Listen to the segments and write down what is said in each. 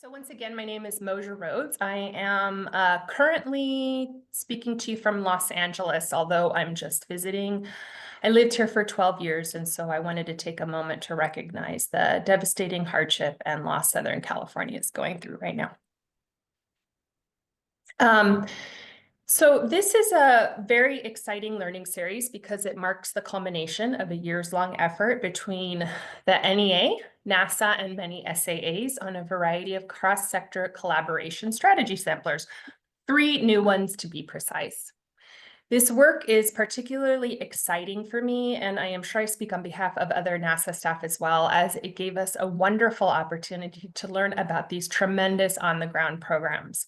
So once again, my name is Moja Rhodes. I am currently speaking to you from Los Angeles, although I'm just visiting. I lived here for 12 years, and so I wanted to take a moment to recognize the devastating hardship and loss Southern California is going through right now. Um, so this is a very exciting learning series because it marks the culmination of a years-long effort between the NEA, NASA, and many SAAs on a variety of cross-sector collaboration strategy samplers, 3 new ones to be precise. This work is particularly exciting for me, and I am sure I speak on behalf of other NASA staff as well, as it gave us a wonderful opportunity to learn about these tremendous on-the-ground programs,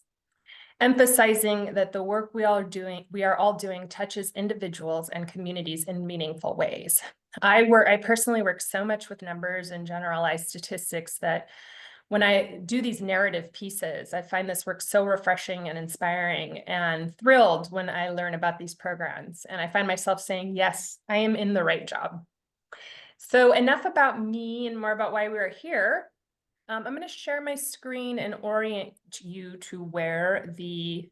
emphasizing that the work we are all doing touches individuals and communities in meaningful ways. I personally work so much with numbers and generalized statistics that when I do these narrative pieces, I find this work so refreshing and inspiring and thrilled when I learn about these programs. And I find myself saying, yes, I am in the right job. So enough about me and more about why we're here. I'm going to share my screen and orient you to where the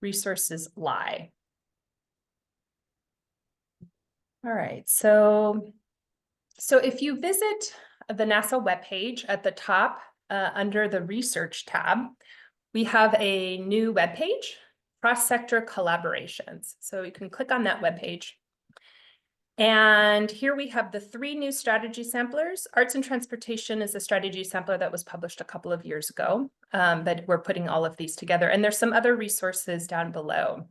resources lie. All right, so if you visit the NASA webpage at the top under the research tab, we have a new webpage, cross-sector collaborations. So you can click on that webpage. And here we have the 3 new strategy samplers. Arts and Transportation is a strategy sampler that was published a couple of years ago, but we're putting all of these together. And there's some other resources down below.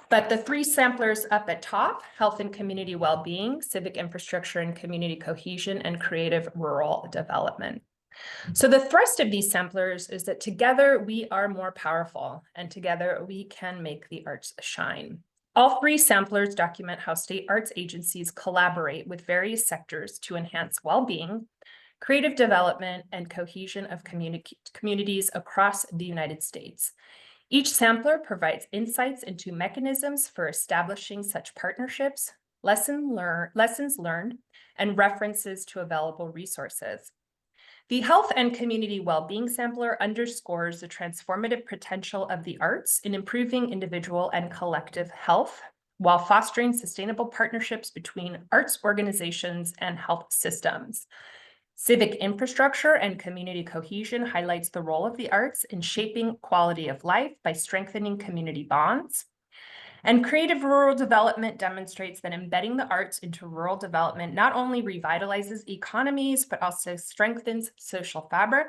But the 3 samplers up at top, health and community well-being, civic infrastructure and community cohesion, and creative rural development. So the thrust of these samplers is that together we are more powerful, and together we can make the arts shine. All 3 samplers document how state arts agencies collaborate with various sectors to enhance well-being, creative development, and cohesion of communities across the United States. Each sampler provides insights into mechanisms for establishing such partnerships, lessons learned, and references to available resources. The Health and Community Wellbeing Sampler underscores the transformative potential of the arts in improving individual and collective health, while fostering sustainable partnerships between arts organizations and health systems. Civic infrastructure and community cohesion highlights the role of the arts in shaping quality of life by strengthening community bonds. And creative rural development demonstrates that embedding the arts into rural development not only revitalizes economies, but also strengthens social fabric,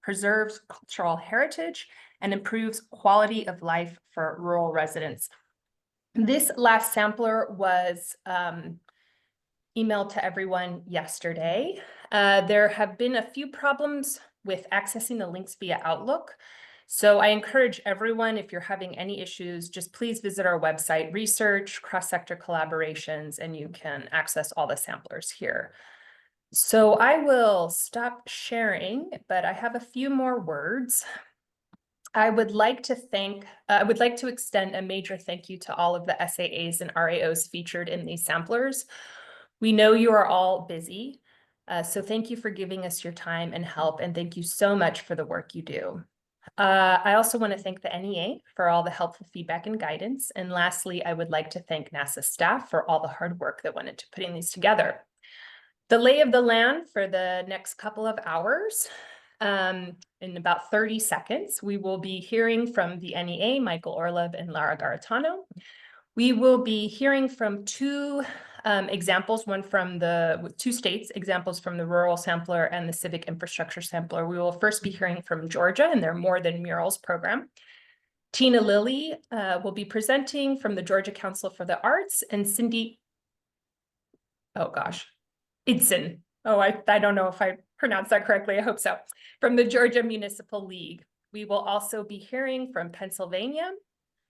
preserves cultural heritage, and improves quality of life for rural residents. This last sampler was emailed to everyone yesterday. There have been a few problems with accessing the links via Outlook. So I encourage everyone, if you're having any issues, just please visit our website, research, cross-sector collaborations, and you can access all the samplers here. So I will stop sharing, but I have a few more words. I would like to extend a major thank you to all of the SAAs and RAOs featured in these samplers. We know you are all busy, so thank you for giving us your time and help, and thank you so much for the work you do. I also want to thank the NEA for all the helpful feedback and guidance. And lastly, I would like to thank NASA staff for all the hard work that went into putting these together. The lay of the land for the next couple of hours. In about 30 seconds, we will be hearing from the NEA, Michael Orlov and Lara Garitano. We will be hearing from 2 examples, with 2 states, examples from the rural sampler and the civic infrastructure sampler. We will first be hearing from Georgia and their More Than Murals program. Tina Lilly will be presenting from the Georgia Council for the Arts, and Cindy, Idson. I don't know if I pronounced that correctly. I hope so. From the Georgia Municipal League. We will also be hearing from Pennsylvania,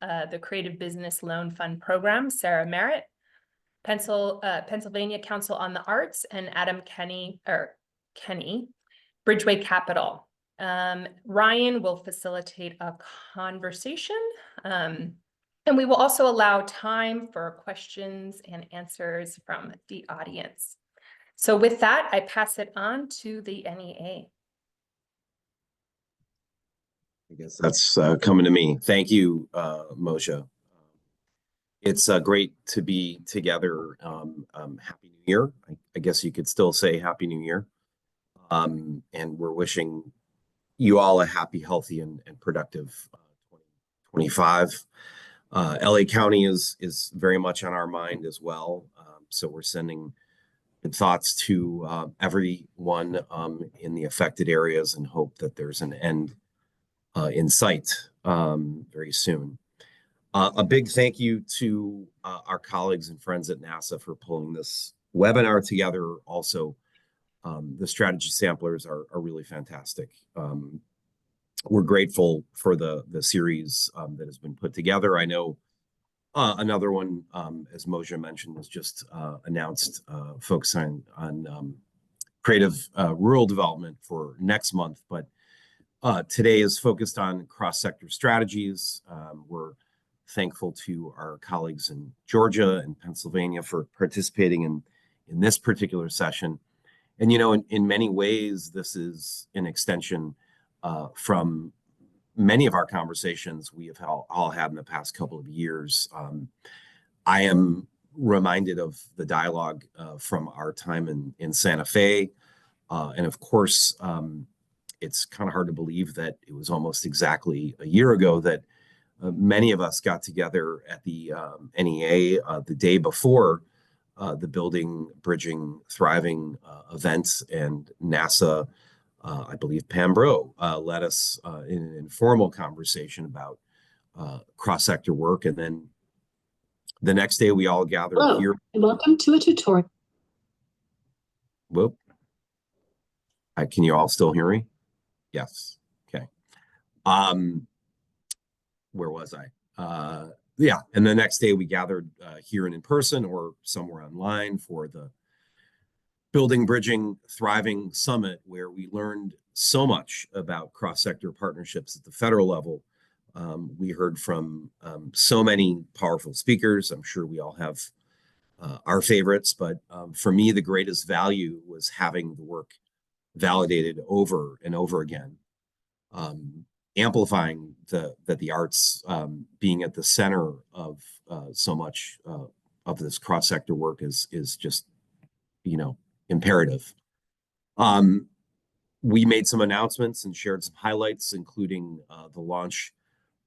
the Creative Business Loan Fund Program, Sarah Merritt, Pennsylvania Council on the Arts, and Adam Kenny, Bridgeway Capital. Ryan will facilitate a conversation, and we will also allow time for questions and answers from the audience. So with that, I pass it on to the NEA. I guess that's coming to me. Thank you, Moshe. It's great to be together. Happy New Year. I guess you could still say Happy New Year. And we're wishing you all a happy, healthy, and productive 2025. LA County is very much on our mind as well. So we're sending good thoughts to everyone in the affected areas and hope that there's an end in sight very soon. A big thank you to our colleagues and friends at NASA for pulling this webinar together. Also, the strategy samplers are really fantastic. We're grateful for the series that has been put together. I know another one, as Moshe mentioned, was just announced, focusing on creative rural development for next month. But today is focused on cross-sector strategies. We're thankful to our colleagues in Georgia and Pennsylvania for participating in this particular session. And, in many ways, this is an extension from many of our conversations we have all had in the past couple of years. I am reminded of the dialogue from our time in Santa Fe. And of course, it's kind of hard to believe that it was almost exactly a year ago that many of us got together at the NEA the day before the Building, Bridging, Thriving event, and NASA, I believe Pam Bro, led us in an informal conversation about cross-sector work. And then the next day we all gathered here. And welcome to a tutorial. Whoop. Can you all still hear me? Yes. Okay. Where was I? Yeah. And the next day we gathered here and in person or somewhere online for the Building, Bridging, Thriving Summit, where we learned so much about cross-sector partnerships at the federal level. We heard from so many powerful speakers. I'm sure we all have our favorites, but for me, the greatest value was having the work validated over and over again. Amplifying that the arts being at the center of so much of this cross-sector work is just, imperative. We made some announcements and shared some highlights, including the launch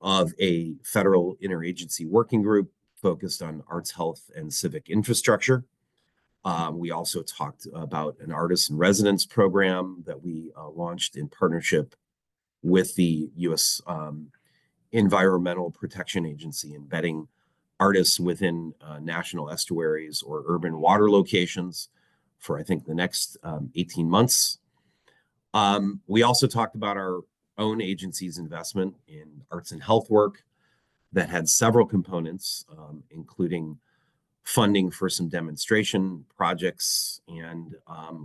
of a federal interagency working group focused on arts, health, and civic infrastructure. We also talked about an artist in residence program that we launched in partnership with the U.S. Environmental Protection Agency, embedding artists within national estuaries or urban water locations for, I think, the next 18 months. We also talked about our own agency's investment in arts and health work that had several components, including funding for some demonstration projects and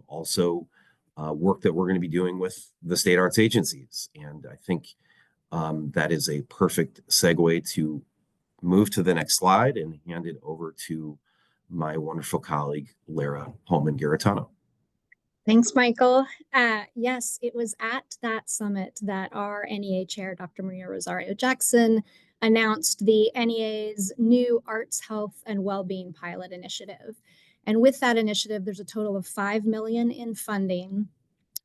also work that we're going to be doing with the state arts agencies. And I think that is a perfect segue to move to the next slide and hand it over to my wonderful colleague, Lara Holman-Garitano. Thanks, Michael. Yes, it was at that summit that our NEA chair, Dr. Maria Rosario Jackson, announced the NEA's new Arts, Health, and Wellbeing Pilot Initiative. And with that initiative, there's a total of $5 million in funding.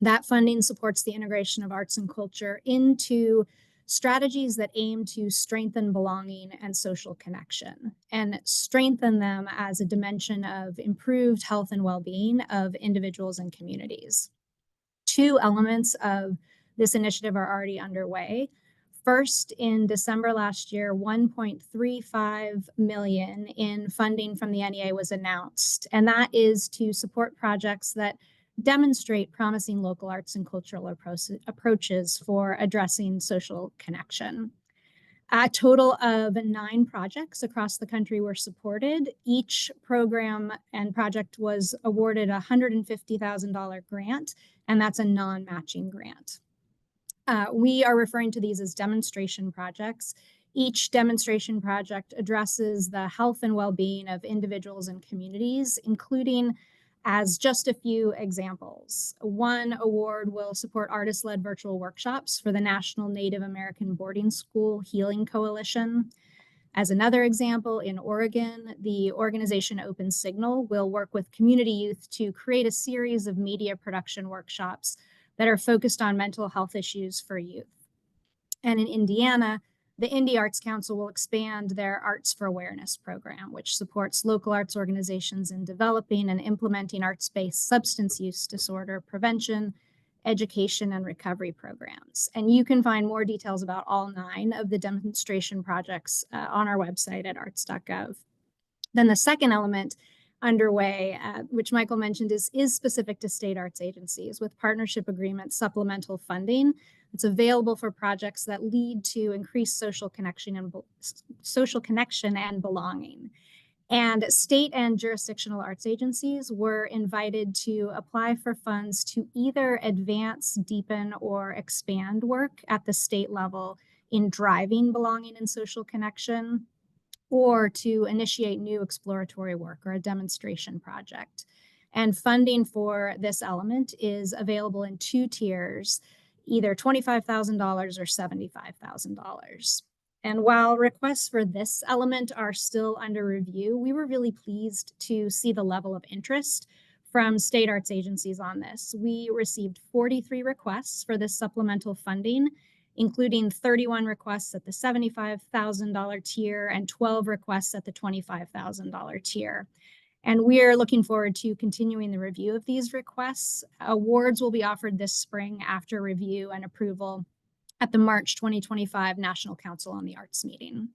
That funding supports the integration of arts and culture into strategies that aim to strengthen belonging and social connection, and strengthen them as a dimension of improved health and well-being of individuals and communities. Two elements of this initiative are already underway. First, in December last year, $1.35 million in funding from the NEA was announced, and that is to support projects that demonstrate promising local arts and cultural approaches for addressing social connection. A total of 9 projects across the country were supported. Each program and project was awarded a $150,000 grant, and that's a non-matching grant. We are referring to these as demonstration projects. Each demonstration project addresses the health and well-being of individuals and communities, including As just a few examples, one award will support artist-led virtual workshops for the National Native American Boarding School Healing Coalition. As another example, in Oregon, the organization Open Signal will work with community youth to create a series of media production workshops that are focused on mental health issues for youth. And in Indiana, the Indie Arts Council will expand their Arts for Awareness program, which supports local arts organizations in developing and implementing arts-based substance use disorder prevention, education, and recovery programs. And you can find more details about all 9 of the demonstration projects on our website at arts.gov. Then the second element underway, which Michael mentioned, is specific to state arts agencies with partnership agreement supplemental funding. It's available for projects that lead to increased social connection and belonging. And state and jurisdictional arts agencies were invited to apply for funds to either advance, deepen, or expand work at the state level in driving belonging and social connection, or to initiate new exploratory work or a demonstration project. And funding for this element is available in 2 tiers, either $25,000 or $75,000. And while requests for this element are still under review, we were really pleased to see the level of interest from state arts agencies on this. We received 43 requests for this supplemental funding, including 31 requests at the $75,000 tier and 12 requests at the $25,000 tier. And we're looking forward to continuing the review of these requests. Awards will be offered this spring after review and approval at the March 2025 National Council on the Arts meeting.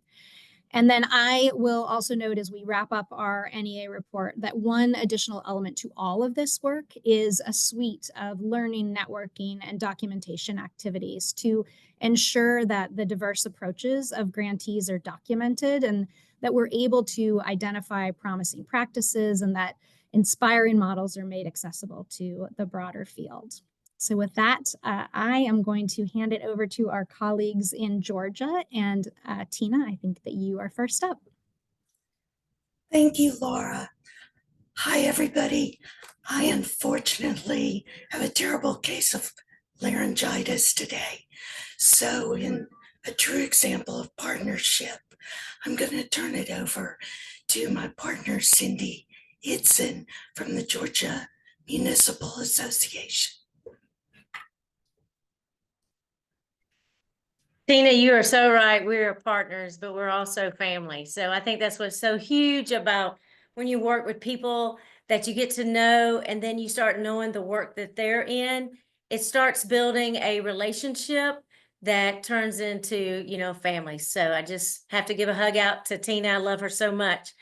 And then I will also note as we wrap up our NEA report that one additional element to all of this work is a suite of learning, networking, and documentation activities to ensure that the diverse approaches of grantees are documented and that we're able to identify promising practices and that inspiring models are made accessible to the broader field. So with that, I am going to hand it over to our colleagues in Georgia. And Tina, I think that you are first up. Thank you, Laura. Hi, everybody. I unfortunately have a terrible case of laryngitis today. So in a true example of partnership, I'm going to turn it over to my partner, Cindy Idson from the Georgia Municipal Association. Tina, you are so right. We're partners, but we're also family. So I think that's what's so huge about when you work with people that you get to know and then you start knowing the work that they're in. It starts building a relationship that turns into, family. So I just have to give a hug out to Tina. I love her so much.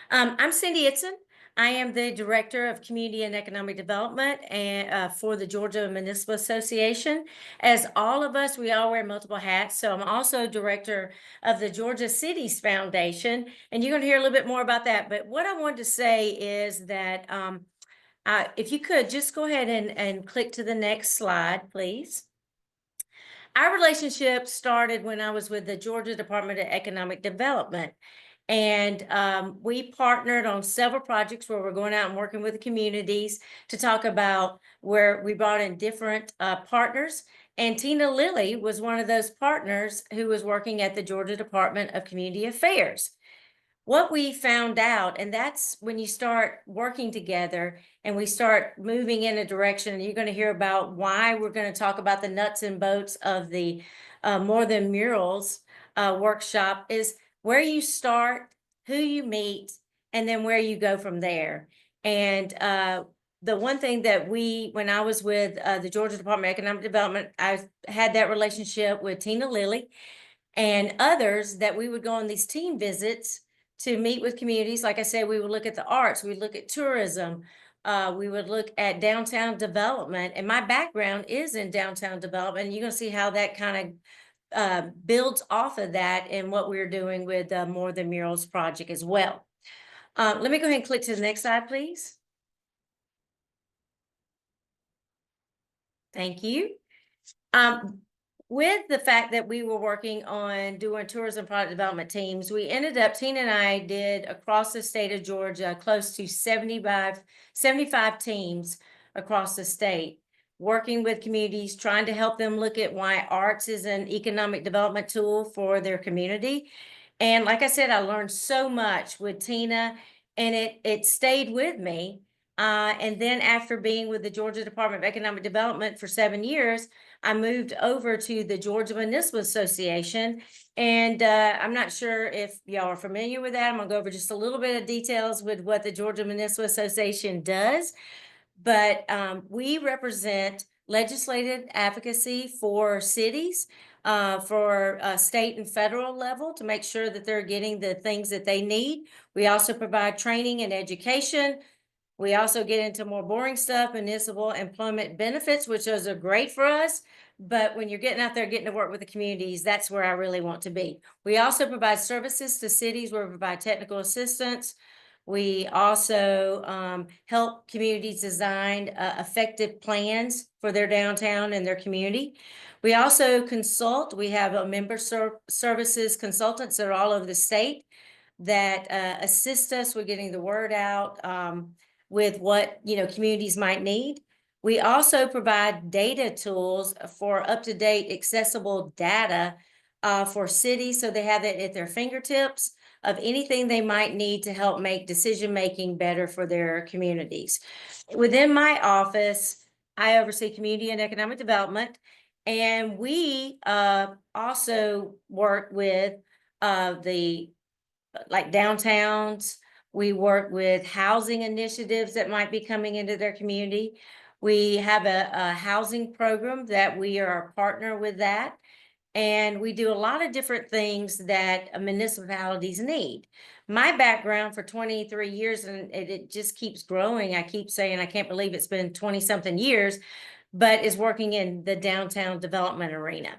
I'm Cindy Idson. I am the Director of Community and Economic Development and for the Georgia Municipal Association. As all of us, we all wear multiple hats. So I'm also Director of the Georgia Cities Foundation, and you're going to hear a little bit more about that. But what I wanted to say is that if you could just go ahead and click to the next slide, please. Our relationship started when I was with the Georgia Department of Economic Development. And we partnered on several projects where we're going out and working with the communities to talk about where we brought in different partners. And Tina Lilly was one of those partners who was working at the Georgia Department of Community Affairs. What we found out, and that's when you start working together and we start moving in a direction, and you're going to hear about why we're going to talk about the nuts and bolts of the More Than Murals workshop, is where you start, who you meet, and then where you go from there. And the one thing that when I was with the Georgia Department of Economic Development, I had that relationship with Tina Lilly and others that we would go on these team visits to meet with communities. Like I said, we would look at the arts, we would look at tourism, we would look at downtown development. And my background is in downtown development. And you're going to see how that kind of builds off of that and what we're doing with the More Than Murals project as well. Let me go ahead and click to the next slide, please. Thank you. with the fact that we were working on doing tourism product development teams, we ended up, Tina and I did across the state of Georgia, close to 75 teams across the state, working with communities, trying to help them look at why arts is an economic development tool for their community. And like I said, I learned so much with Tina, and it stayed with me. And then after being with the Georgia Department of Economic Development for 7 years, I moved over to the Georgia Municipal Association. And I'm not sure if y'all are familiar with that. I'm gonna go over just a little bit of details with what the Georgia Municipal Association does. But we represent legislative advocacy for cities, for state and federal level, to make sure that they're getting the things that they need. We also provide training and education. We also get into more boring stuff, municipal employment benefits, which those are great for us. But when you're getting out there, getting to work with the communities, that's where I really want to be. We also provide services to cities where we provide technical assistance. We also help communities design effective plans for their downtown and their community. We also consult. We have a member services consultants that are all over the state that assist us with getting the word out with what communities might need. We also provide data tools for up-to-date accessible data for cities, so they have it at their fingertips of anything they might need to help make decision-making better for their communities. Within my office, I oversee community and economic development, and we also work with the downtowns. We work with housing initiatives that might be coming into their community. We have a housing program that we are a partner with that. And we do a lot of different things that municipalities need. My background for 23 years, and it just keeps growing. I keep saying, I can't believe it's been 20-something years, but is working in the downtown development arena.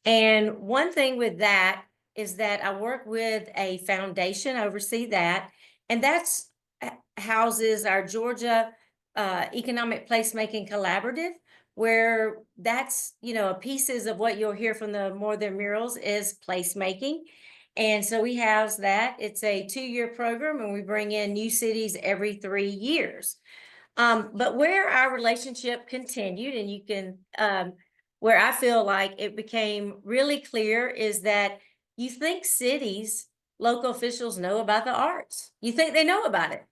And one thing with that is that I work with a foundation, oversee that, and that's houses our Georgia Economic Placemaking Collaborative, where that's, pieces of what you'll hear from the More Than Murals is placemaking. And so we house that. It's a 2-year program, and we bring in new cities every 3 years. But where our relationship continued, and you can, where I feel like it became really clear, is that you think cities, local officials know about the arts. You think they know about it.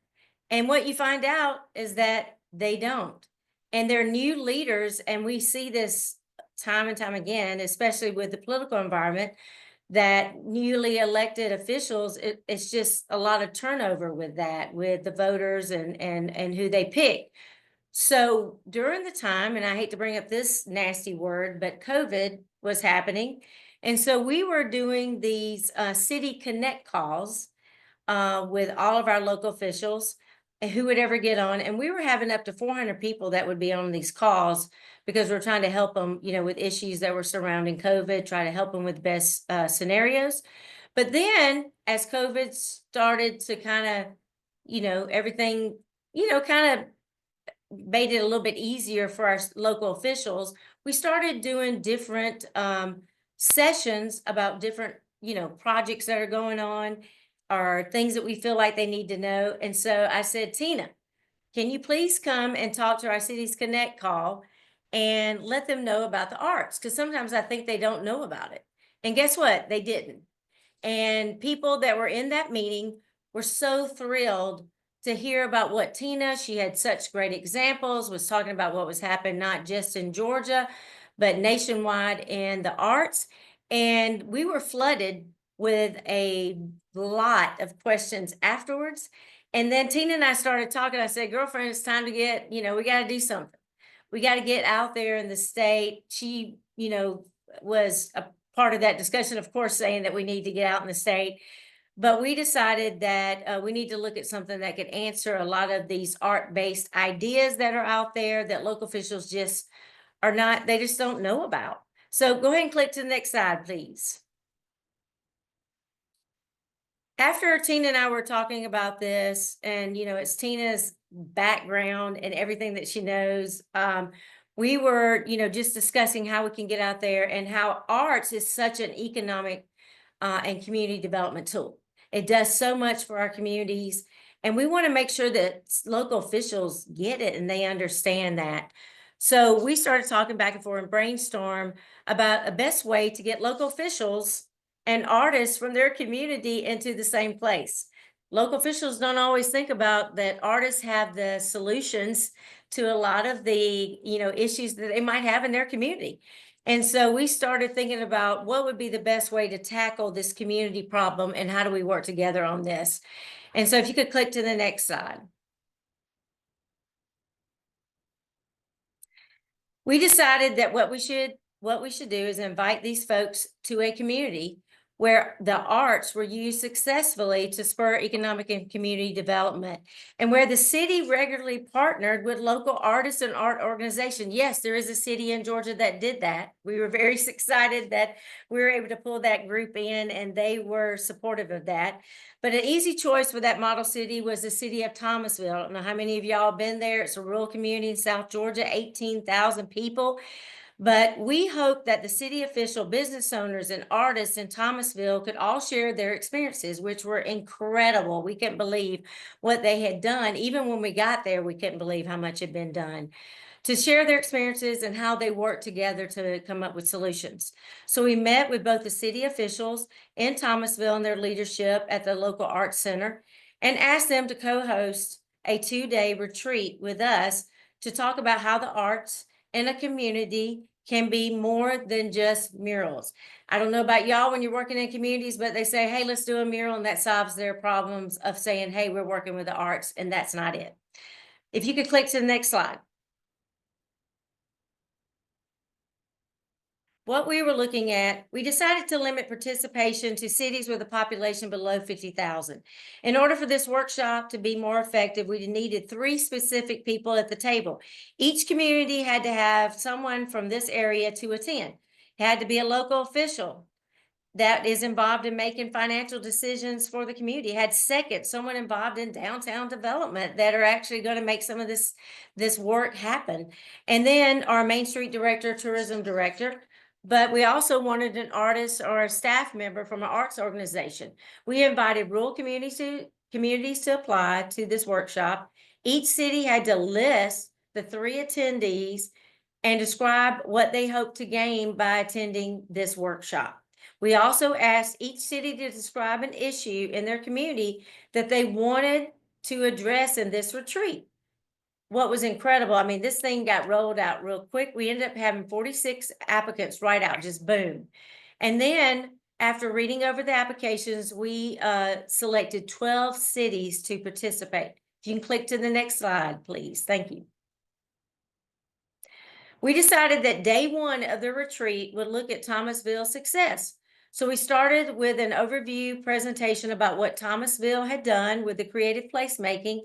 And what you find out is that they don't. And they're new leaders, and we see this time and time again, especially with the political environment, that newly elected officials, it's just a lot of turnover with that, with the voters and who they pick. So during the time, and I hate to bring up this nasty word, but COVID was happening. And so we were doing these city connect calls with all of our local officials and who would ever get on. And we were having up to 400 people that would be on these calls because we're trying to help them, with issues that were surrounding COVID, try to help them with best scenarios. But then as COVID started to kind of, everything, kind of made it a little bit easier for our local officials, we started doing different sessions about different, projects that are going on or things that we feel like they need to know. And so I said, Tina, can you please come and talk to our Cities Connect call and let them know about the arts? Because sometimes I think they don't know about it. And guess what? They didn't. And people that were in that meeting were so thrilled to hear about what Tina, she had such great examples, was talking about what was happening, not just in Georgia, but nationwide in the arts. And we were flooded with a lot of questions afterwards. And then Tina and I started talking. I said, girlfriend, it's time to get, we got to do something. We got to get out there in the state. She, was a part of that discussion, of course, saying that we need to get out in the state. But we decided that we need to look at something that could answer a lot of these art-based ideas that are out there that local officials just are not, they just don't know about. So go ahead and click to the next slide, please. After Tina and I were talking about this, and it's Tina's background and everything that she knows, we were, just discussing how we can get out there and how arts is such an economic and community development tool. It does so much for our communities, and we want to make sure that local officials get it and they understand that. So we started talking back and forth and brainstorm about a best way to get local officials and artists from their community into the same place. Local officials don't always think about that artists have the solutions to a lot of the, issues that they might have in their community. And so we started thinking about what would be the best way to tackle this community problem and how do we work together on this. And so if you could click to the next slide. We decided that what we should do is invite these folks to a community where the arts were used successfully to spur economic and community development, and where the city regularly partnered with local artists and art organizations. Yes, there is a city in Georgia that did that. We were very excited that we were able to pull that group in, and they were supportive of that. But an easy choice for that model city was the city of Thomasville. I don't know how many of y'all have been there. It's a rural community in South Georgia, 18,000 people. But we hope that the city official, business owners, and artists in Thomasville could all share their experiences, which were incredible. We couldn't believe what they had done. Even when we got there, we couldn't believe how much had been done, to share their experiences and how they worked together to come up with solutions. So we met with both the city officials in Thomasville and their leadership at the local arts center and asked them to co-host a 2-day retreat with us to talk about how the arts in a community can be more than just murals. I don't know about y'all when you're working in communities, but they say, hey, let's do a mural, and that solves their problems of saying, hey, we're working with the arts, and that's not it. If you could click to the next slide. What we were looking at, we decided to limit participation to cities with a population below 50,000. In order for this workshop to be more effective, we needed 3 specific people at the table. Each community had to have someone from this area to attend. It had to be a local official that is involved in making financial decisions for the community. It had second, someone involved in downtown development that are actually going to make some of this work happen. And then our Main Street director, tourism director. But we also wanted an artist or a staff member from an arts organization. We invited rural communities to apply to this workshop. Each city had to list the 3 attendees and describe what they hope to gain by attending this workshop. We also asked each city to describe an issue in their community that they wanted to address in this retreat. What was incredible, I mean, this thing got rolled out real quick. We ended up having 46 applicants right out, just boom. And then after reading over the applications, we selected 12 cities to participate. If you can click to the next slide, please. Thank you. We decided that day 1 of the retreat would look at Thomasville's success. So we started with an overview presentation about what Thomasville had done with the creative placemaking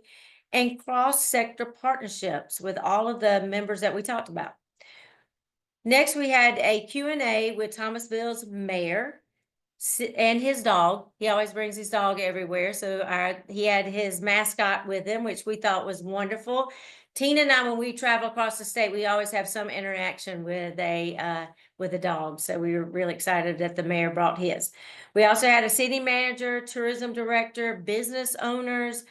and cross-sector partnerships with all of the members that we talked about. Next, we had a Q&A with Thomasville's mayor and his dog. He always brings his dog everywhere. So he had his mascot with him, which we thought was wonderful. Tina and I, when we travel across the state, we always have some interaction with a dog. So we were really excited that the mayor brought his. We also had a city manager, tourism director, business owners,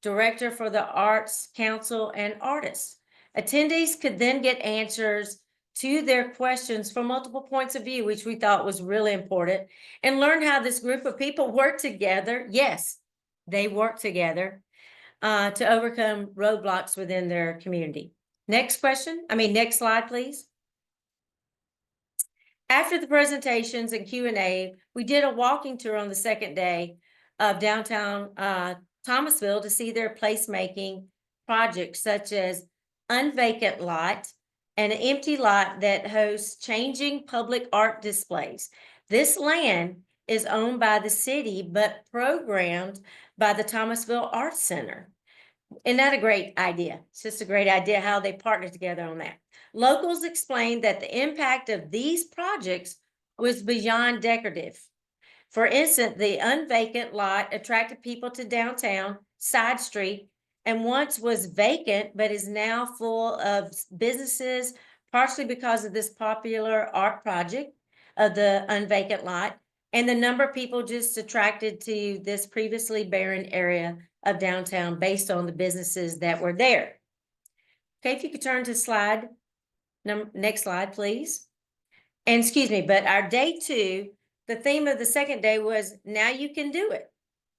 director for the Arts Council, and artists. Attendees could then get answers to their questions from multiple points of view, which we thought was really important, and learn how this group of people work together. Yes, they work together to overcome roadblocks within their community. Next slide, please. After the presentations and Q&A, we did a walking tour on the second day of downtown Thomasville to see their placemaking projects, such as Unvacant Lot, an empty lot that hosts changing public art displays. This land is owned by the city, but programmed by the Thomasville Arts Center. Isn't that a great idea? It's just a great idea how they partner together on that. Locals explained that the impact of these projects was beyond decorative. For instance, the Unvacant Lot attracted people to downtown side street and once was vacant, but is now full of businesses, partially because of this popular art project of the unvacant lot and the number of people just attracted to this previously barren area of downtown based on the businesses that were there. Okay, if you could turn to next slide, please. And excuse me, but our day 2, the theme of the second day was Now You Can Do It.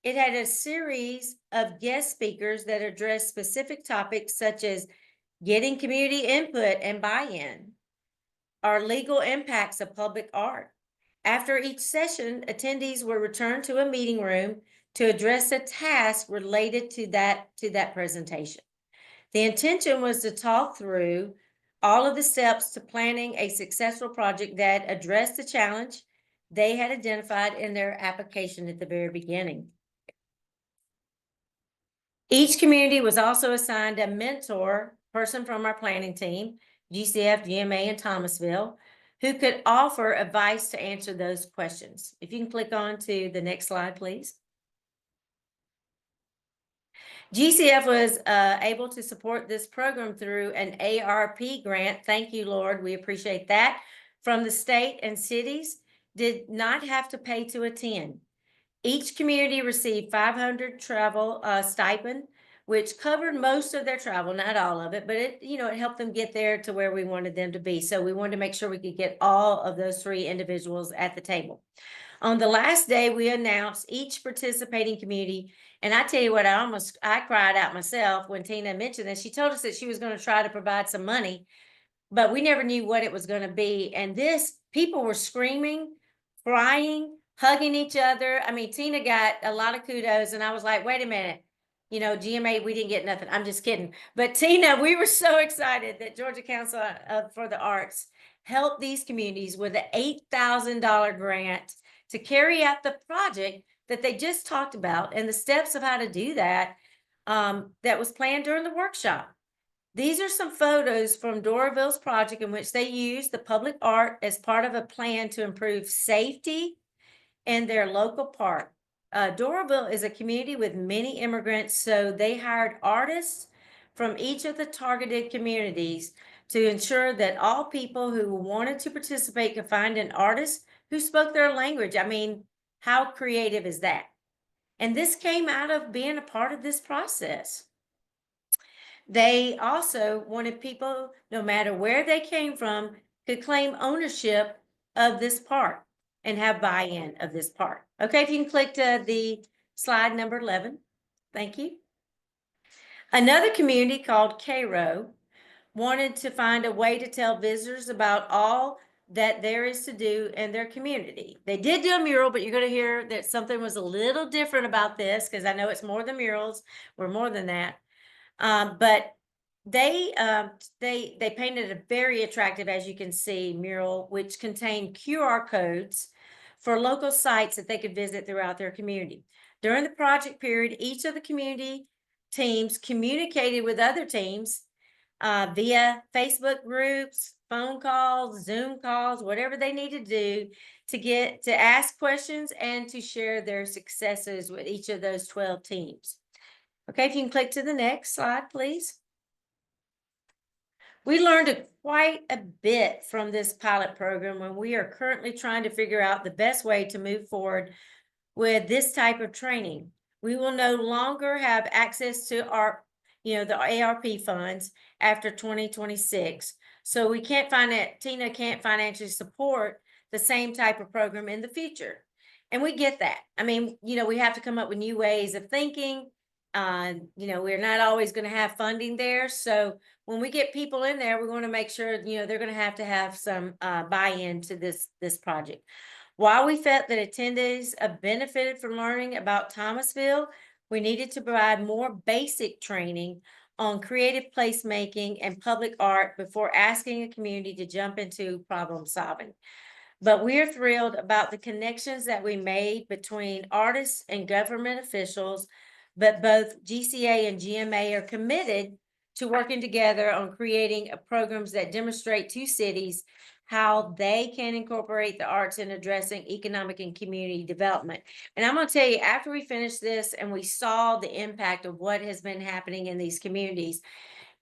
It had a series of guest speakers that addressed specific topics such as getting community input and buy-in, our legal impacts of public art. After each session, attendees were returned to a meeting room to address a task related to that presentation. The intention was to talk through all of the steps to planning a successful project that addressed the challenge they had identified in their application at the very beginning. Each community was also assigned a mentor person from our planning team, GCF, GMA, and Thomasville, who could offer advice to answer those questions. If you can click on to the next slide, please. GCF was able to support this program through an ARP grant. Thank you, Lord. We appreciate that. From the state and cities, did not have to pay to attend. Each community received $500 travel stipend, which covered most of their travel, not all of it, but it helped them get there to where we wanted them to be. So we wanted to make sure we could get all of those 3 individuals at the table. On the last day, we announced each participating community. And I tell you what, I cried out myself when Tina mentioned this. She told us that she was going to try to provide some money, but we never knew what it was going to be. And people were screaming, crying, hugging each other. I mean, Tina got a lot of kudos, and I was like, wait a minute, GMA, we didn't get nothing. I'm just kidding. But Tina, we were so excited that Georgia Council for the Arts helped these communities with an $8,000 grant to carry out the project that they just talked about and the steps of how to do that, that was planned during the workshop. These are some photos from Doraville's project in which they used the public art as part of a plan to improve safety in their local park. Doraville is a community with many immigrants, so they hired artists from each of the targeted communities to ensure that all people who wanted to participate could find an artist who spoke their language. I mean, how creative is that? And this came out of being a part of this process. They also wanted people, no matter where they came from, could claim ownership of this park and have buy-in of this park. Okay, if you can click to the slide number 11. Thank you. Another community called Cairo wanted to find a way to tell visitors about all that there is to do in their community. They did do a mural, but you're going to hear that something was a little different about this, because I know it's more than murals. We're more than that. But they painted a very attractive, as you can see, mural, which contained QR codes for local sites that they could visit throughout their community. During the project period, each of the community teams communicated with other teams via Facebook groups, phone calls, Zoom calls, whatever they need to do to ask questions and to share their successes with each of those 12 teams. Okay, if you can click to the next slide, please. We learned quite a bit from this pilot program when we are currently trying to figure out the best way to move forward with this type of training. We will no longer have access to the ARP funds after 2026. So we can't Tina can't financially support the same type of program in the future. And we get that. I mean, we have to come up with new ways of thinking. We're not always going to have funding there. So when we get people in there, we're going to make sure, they're going to have some buy-in to this project. While we felt that attendees benefited from learning about Thomasville, we needed to provide more basic training on creative placemaking and public art before asking a community to jump into problem solving. But we're thrilled about the connections that we made between artists and government officials, but both GCA and GMA are committed to working together on creating programs that demonstrate to cities how they can incorporate the arts in addressing economic and community development. And I'm going to tell you, after we finished this and we saw the impact of what has been happening in these communities,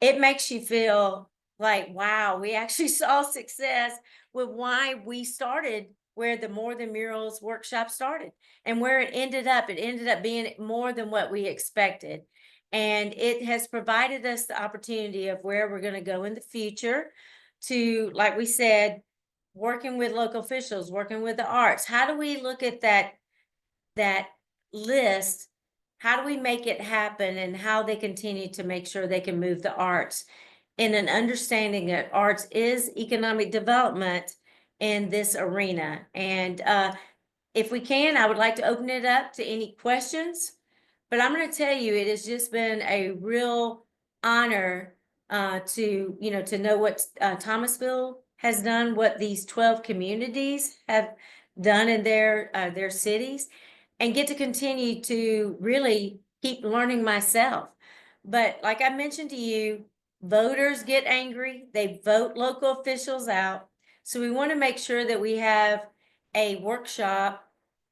it makes you feel like, wow, we actually saw success with why we started where the More Than Murals workshop started and where it ended up. It ended up being more than what we expected. And it has provided us the opportunity of where we're going to go in the future to, like we said, working with local officials, working with the arts. How do we look at that list? How do we make it happen and how they continue to make sure they can move the arts in an understanding that arts is economic development in this arena? And if we can, I would like to open it up to any questions. But I'm going to tell you, it has just been a real honor to know what Thomasville has done, what these 12 communities have done in their cities, and get to continue to really keep learning myself. But like I mentioned to you, voters get angry, they vote local officials out. So we want to make sure that we have a workshop,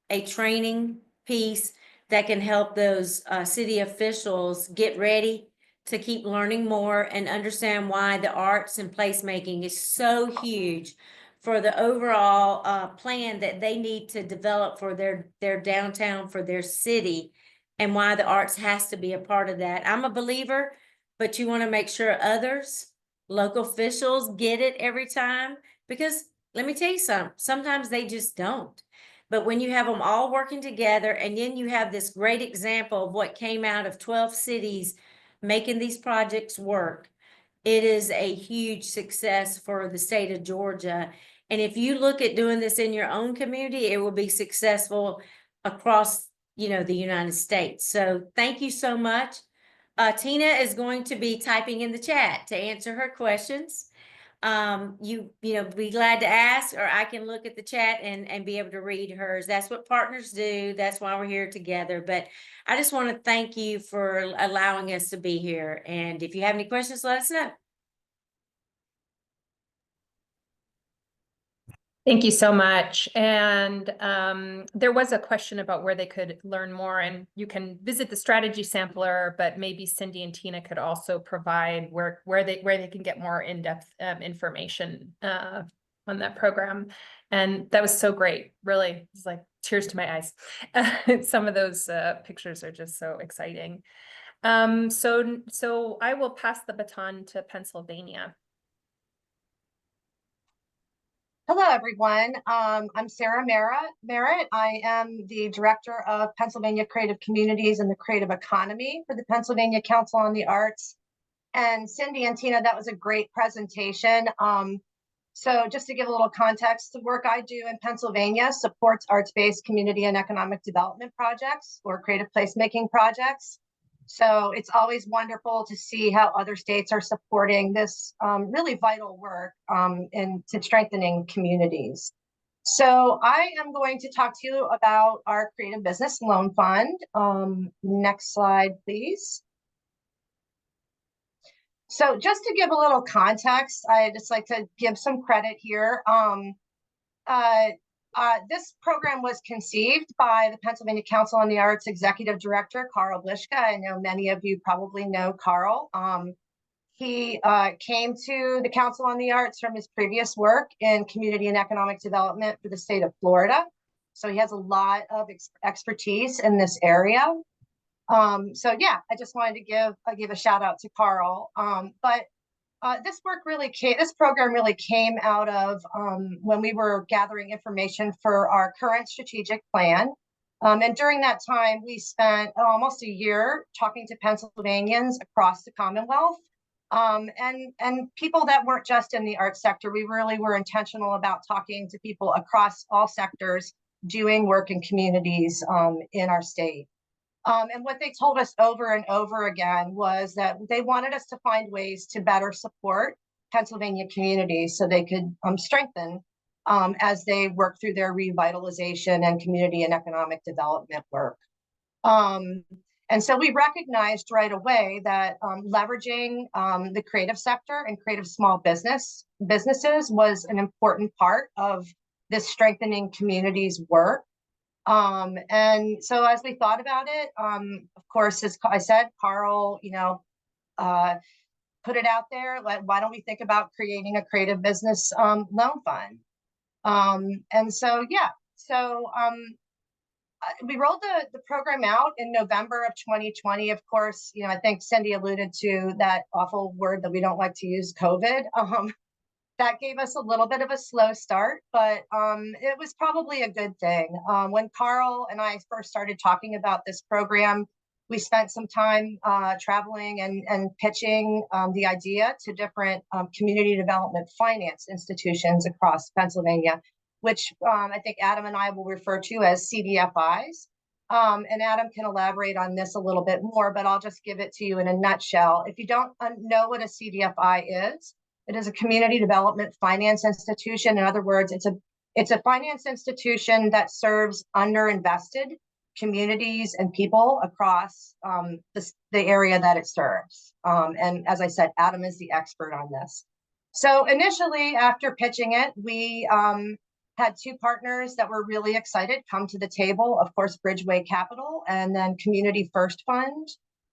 a training piece that can help those city officials get ready to keep learning more and understand why the arts and placemaking is so huge for the overall plan that they need to develop for their downtown, for their city, and why the arts has to be a part of that. I'm a believer, but you want to make sure others, local officials, get it every time, because let me tell you something, sometimes they just don't. But when you have them all working together, and then you have this great example of what came out of 12 cities making these projects work, it is a huge success for the state of Georgia. And if you look at doing this in your own community, it will be successful across, the United States. So thank you so much. Tina is going to be typing in the chat to answer her questions. Be glad to ask, or I can look at the chat and be able to read hers. That's what partners do. That's why we're here together. But I just want to thank you for allowing us to be here. And if you have any questions, let us know. Thank you so much. And there was a question about where they could learn more, and you can visit the strategy sampler, but maybe Cindy and Tina could also provide where they can get more in-depth information on that program. And that was so great. Really, it's like tears to my eyes. Some of those pictures are just so exciting. So I will pass the baton to Pennsylvania. Hello, everyone. I'm Sarah Merritt. I am the Director of Pennsylvania Creative Communities and the Creative Economy for the Pennsylvania Council on the Arts. And Cindy and Tina, that was a great presentation. So just to give a little context, the work I do in Pennsylvania supports arts-based community and economic development projects or creative placemaking projects. So it's always wonderful to see how other states are supporting this really vital work into strengthening communities. So I am going to talk to you about our Creative Business Loan Fund. Next slide, please. So just to give a little context, I'd just like to give some credit here. This program was conceived by the Pennsylvania Council on the Arts Executive Director, Carl Blischka. I know many of you probably know Carl. He came to the Council on the Arts from his previous work in community and economic development for the state of Florida. So he has a lot of expertise in this area. So yeah, I just wanted to give a shout out to Carl. This program really came out of when we were gathering information for our current strategic plan. And during that time, we spent almost a year talking to Pennsylvanians across the Commonwealth and people that weren't just in the arts sector. We really were intentional about talking to people across all sectors doing work in communities in our state. And what they told us over and over again was that they wanted us to find ways to better support Pennsylvania communities so they could strengthen as they work through their revitalization and community and economic development work. And so we recognized right away that leveraging the creative sector and creative small businesses was an important part of this strengthening communities work. And so as we thought about it, of course, as I said, Carl, put it out there. Like, why don't we think about creating a creative business loan fund? And so, yeah, so we rolled the program out in November of 2020. Of course, I think Cindy alluded to that awful word that we don't like to use, COVID. That gave us a little bit of a slow start, but it was probably a good thing. When Carl and I first started talking about this program, we spent some time traveling and pitching the idea to different community development finance institutions across Pennsylvania, which I think Adam and I will refer to as CDFIs. And Adam can elaborate on this a little bit more, but I'll just give it to you in a nutshell. If you don't know what a CDFI is, it is a community development finance institution. In other words, it's a finance institution that serves underinvested communities and people across the area that it serves. And as I said, Adam is the expert on this. So initially, after pitching it, we had two partners that were really excited come to the table. Of course, Bridgeway Capital and then Community First Fund.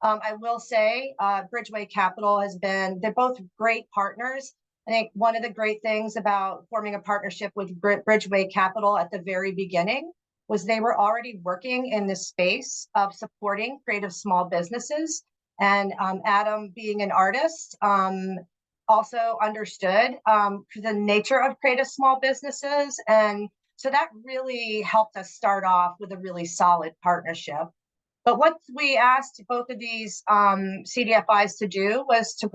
I will say Bridgeway Capital they're both great partners. I think one of the great things about forming a partnership with Bridgeway Capital at the very beginning was they were already working in the space of supporting creative small businesses. And Adam, being an artist, also understood the nature of creative small businesses. And so that really helped us start off with a really solid partnership. But what we asked both of these CDFIs to do was to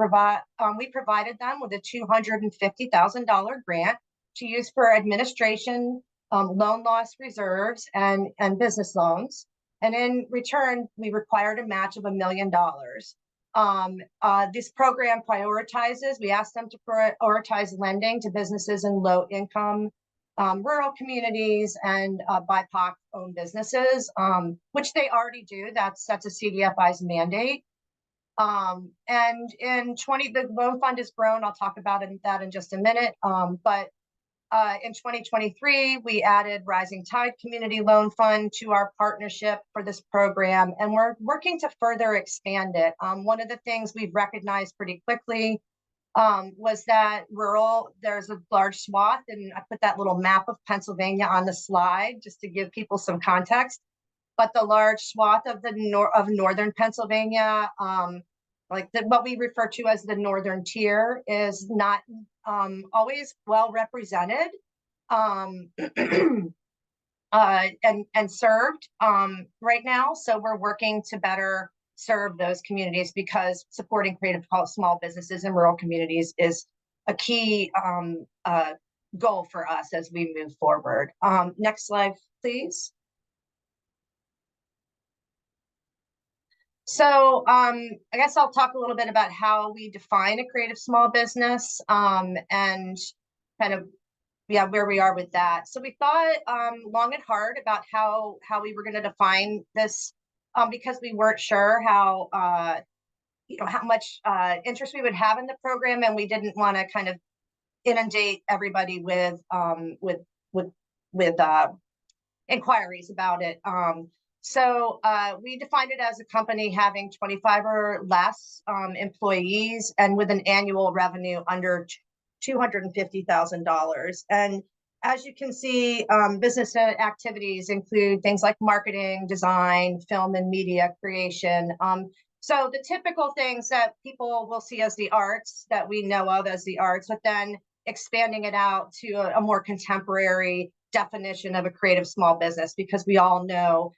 we provided them with a $250,000 grant to use for administration, loan loss reserves, and business loans. And in return, we required a match of $1 million. This program we asked them to prioritize lending to businesses in low income rural communities and BIPOC-owned businesses, which they already do. That's a CDFI's mandate. And the loan fund has grown. I'll talk about that in just a minute. But in 2023, we added Rising Tide Community Loan Fund to our partnership for this program, and we're working to further expand it. One of the things we've recognized pretty quickly was that there's a large swath, and I put that little map of Pennsylvania on the slide just to give people some context. But the large swath of northern Pennsylvania, what we refer to as the northern tier, is not always well represented and served right now. So we're working to better serve those communities, because supporting creative small businesses in rural communities is a key goal for us as we move forward. Next slide, please. So I guess I'll talk a little bit about how we define a creative small business and kind of where we are with that. So we thought long and hard about how we were going to define this, because we weren't sure how much interest we would have in the program, and we didn't want to kind of inundate everybody with inquiries about it. So we defined it as a company having 25 or less employees and with an annual revenue under $250,000. And as you can see, business activities include things like marketing, design, film and media creation. So the typical things that people will see as the arts, that we know of as the arts, but then expanding it out to a more contemporary definition of a creative small business, because we all know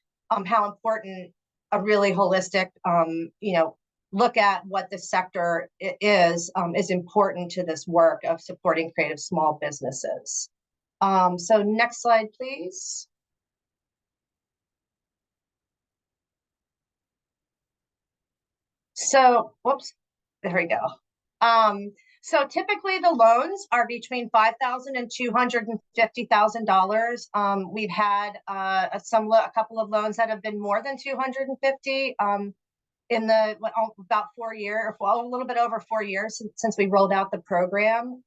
how important a really holistic, look at what the sector is important to this work of supporting creative small businesses. So next slide, please. So, whoops, there we go. So typically the loans are between $5,000 and $250,000. We've had a couple of loans that have been more than $250,000 in about 4 years, a little bit over 4 years since we rolled out the program.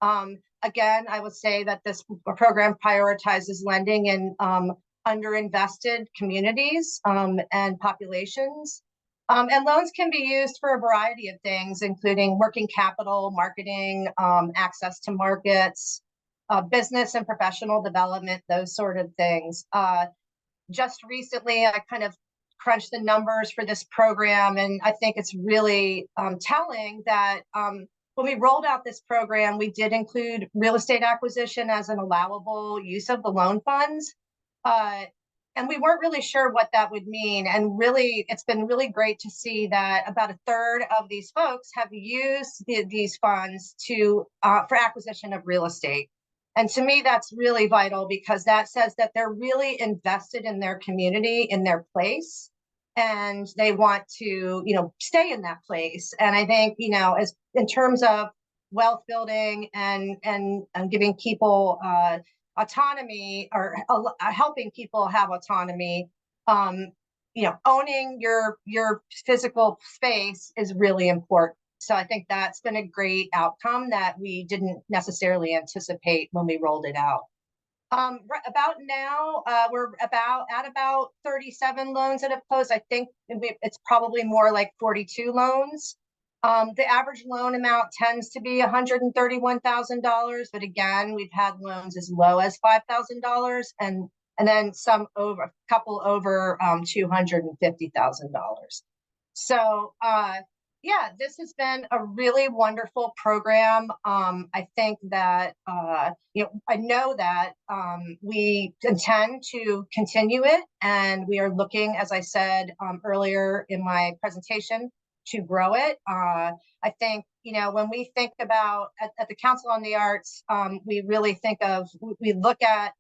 Again, I would say that this program prioritizes lending in underinvested communities and populations. And loans can be used for a variety of things, including working capital, marketing, access to markets, business and professional development, those sort of things. Just recently, I kind of crunched the numbers for this program, and I think it's really telling that when we rolled out this program, we did include real estate acquisition as an allowable use of the loan funds. And we weren't really sure what that would mean. And really, it's been really great to see that about a third of these folks have used these funds for acquisition of real estate. And to me, that's really vital, because that says that they're really invested in their community, in their place, and they want to, stay in that place. And I think, as in terms of wealth building and giving people autonomy, or helping people have autonomy, owning your physical space is really important. So I think that's been a great outcome that we didn't necessarily anticipate when we rolled it out. About now, we're at about 37 loans that have closed. I think it's probably more like 42 loans. The average loan amount tends to be $131,000, but again, we've had loans as low as $5,000, and then a couple over $250,000. So yeah, this has been a really wonderful program. I think that I know that we intend to continue it, and we are looking, as I said earlier in my presentation, to grow it. I think, when we think about at the Council on the Arts, we really we look at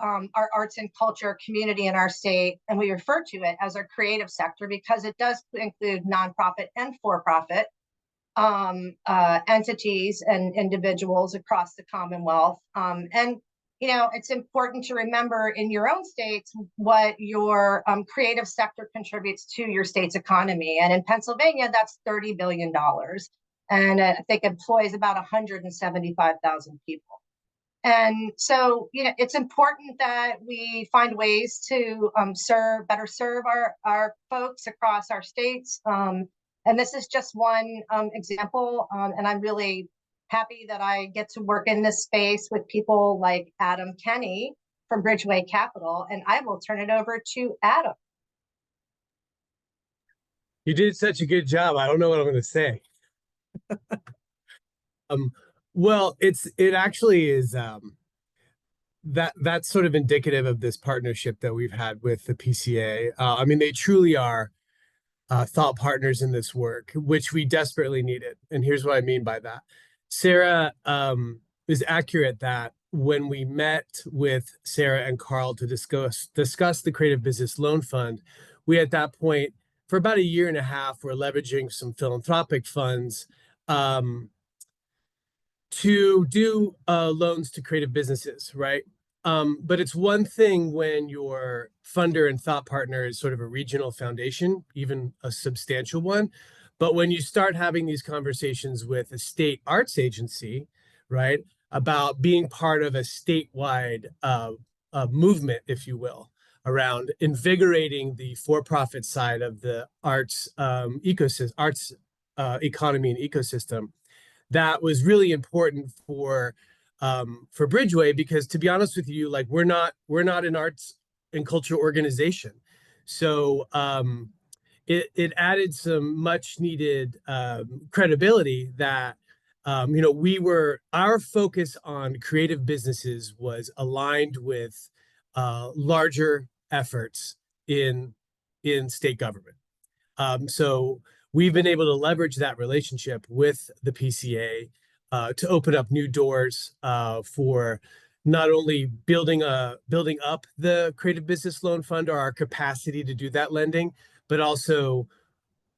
our arts and culture community in our state, and we refer to it as our creative sector, because it does include nonprofit and for-profit entities and individuals across the Commonwealth. And it's important to remember in your own states what your creative sector contributes to your state's economy. And in Pennsylvania, that's $30 billion. And I think employs about 175,000 people. And so, it's important that we find ways to better serve our folks across our states. And this is just one example. And I'm really happy that I get to work in this space with people like Adam Kenny from Bridgeway Capital. And I will turn it over to Adam. You did such a good job. I don't know what I'm going to say. Well, it actually is that's sort of indicative of this partnership that we've had with the PCA. I mean, they truly are thought partners in this work, which we desperately needed. And here's what I mean by that. Sarah is accurate that when we met with Sarah and Carl to discuss the Creative Business Loan Fund, we at that point, for about a year and a half, were leveraging some philanthropic funds to do loans to creative businesses, right? But it's one thing when your funder and thought partner is sort of a regional foundation, even a substantial one. But when you start having these conversations with a state arts agency, right, about being part of a statewide movement, if you will, around invigorating the for-profit side of the arts ecosystem, arts economy and ecosystem, that was really important for Bridgeway, because to be honest with you, like we're not an arts and culture organization. So it added some much needed credibility that our focus on creative businesses was aligned with larger efforts in state government. So we've been able to leverage that relationship with the PCA to open up new doors for not only building up the Creative Business Loan Fund, or our capacity to do that lending, but also,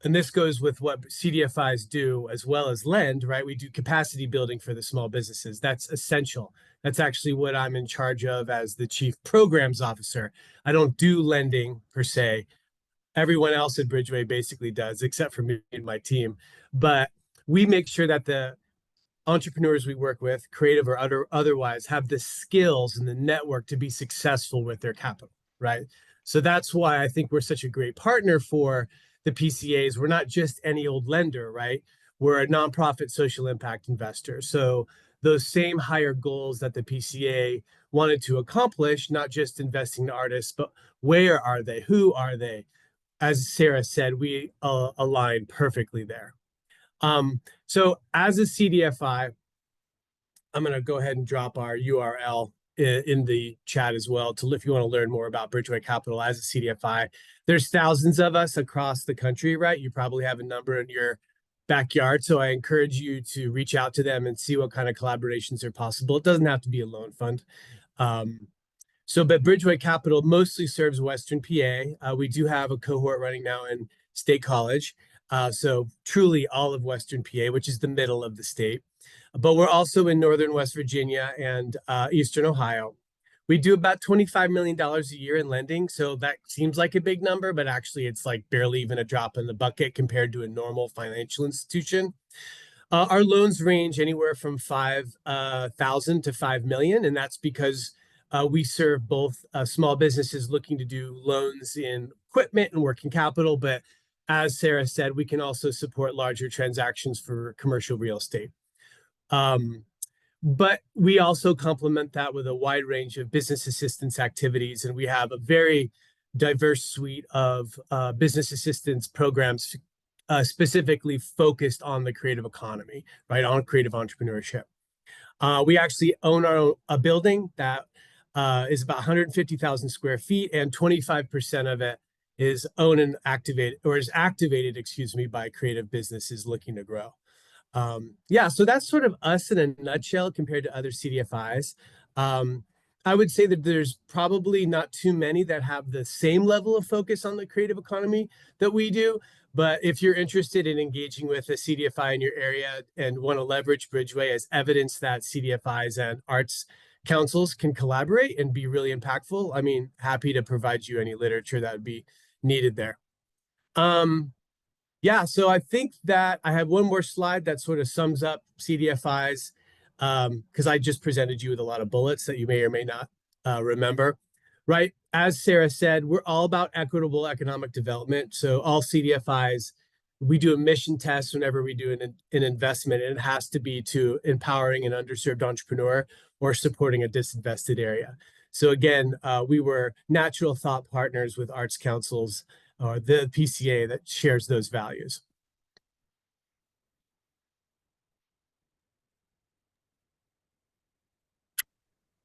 and this goes with what CDFIs do as well as lend, right? We do capacity building for the small businesses. That's essential. That's actually what I'm in charge of as the Chief Programs Officer. I don't do lending per se. Everyone else at Bridgeway basically does, except for me and my team. But we make sure that the entrepreneurs we work with, creative or otherwise, have the skills and the network to be successful with their capital, right? So that's why I think we're such a great partner for the PCAs, we're not just any old lender, right? We're a nonprofit social impact investor. So those same higher goals that the PCA wanted to accomplish, not just investing in artists, but where are they? Who are they? As Sarah said, we align perfectly there. So as a CDFI, I'm going to go ahead and drop our URL in the chat as well if you want to learn more about Bridgeway Capital as a CDFI. There's thousands of us across the country, right? You probably have a number in your backyard. So I encourage you to reach out to them and see what kind of collaborations are possible. It doesn't have to be a loan fund. But Bridgeway Capital mostly serves Western PA. We do have a cohort running now in State College. So truly all of Western PA, which is the middle of the state. But we're also in Northern West Virginia and Eastern Ohio. We do about $25 million a year in lending. So that seems like a big number, but actually it's like barely even a drop in the bucket compared to a normal financial institution. Our loans range anywhere from $5,000 to $5 million, and that's because we serve both small businesses looking to do loans in equipment and working capital, but as Sarah said, we can also support larger transactions for commercial real estate. But we also complement that with a wide range of business assistance activities, and we have a very diverse suite of business assistance programs specifically focused on the creative economy, right, on creative entrepreneurship. We actually own a building that is about 150,000 square feet, and 25% of it is owned and activated, or is activated, excuse me, by creative businesses looking to grow. So that's sort of us in a nutshell compared to other CDFIs. I would say that there's probably not too many that have the same level of focus on the creative economy that we do. But if you're interested in engaging with a CDFI in your area and want to leverage Bridgeway as evidence that CDFIs and arts councils can collaborate and be really impactful, I mean, happy to provide you any literature that would be needed there. So I think that I have one more slide that sort of sums up CDFIs, because I just presented you with a lot of bullets that you may or may not remember, right? As Sarah said, we're all about equitable economic development. So all CDFIs, we do a mission test whenever we do an investment, and it has to be to empowering an underserved entrepreneur or supporting a disinvested area. So again, we were natural thought partners with arts councils or the PCA that shares those values.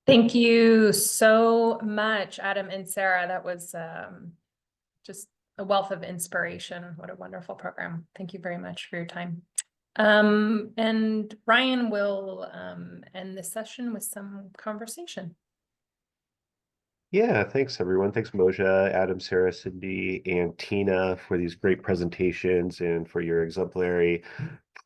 Thank you so much, Adam and Sarah. That was just a wealth of inspiration. What a wonderful program. Thank you very much for your time. And Ryan will end the session with some conversation. Yeah, thanks everyone. Thanks Moja, Adam, Sarah, Cindy, and Tina for these great presentations and for your exemplary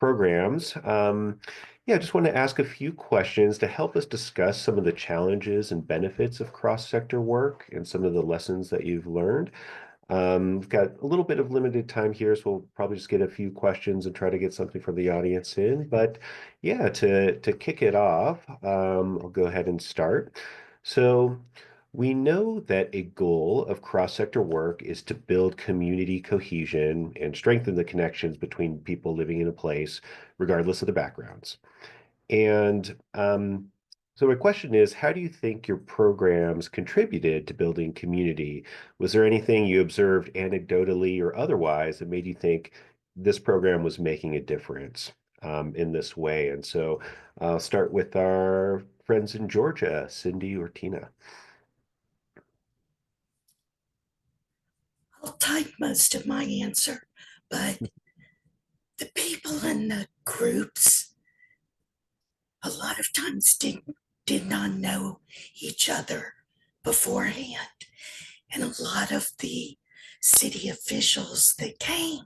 programs. I just want to ask a few questions to help us discuss some of the challenges and benefits of cross-sector work and some of the lessons that you've learned. We've got a little bit of limited time here, so we'll probably just get a few questions and try to get something from the audience in. But yeah, to kick it off, I'll go ahead and start. So we know that a goal of cross-sector work is to build community cohesion and strengthen the connections between people living in a place, regardless of the backgrounds. And so my question is, how do you think your programs contributed to building community? Was there anything you observed anecdotally or otherwise that made you think this program was making a difference in this way? And so I'll start with our friends in Georgia, Cindy or Tina. I'll type most of my answer, but the people in the groups a lot of times did not know each other beforehand. And a lot of the city officials that came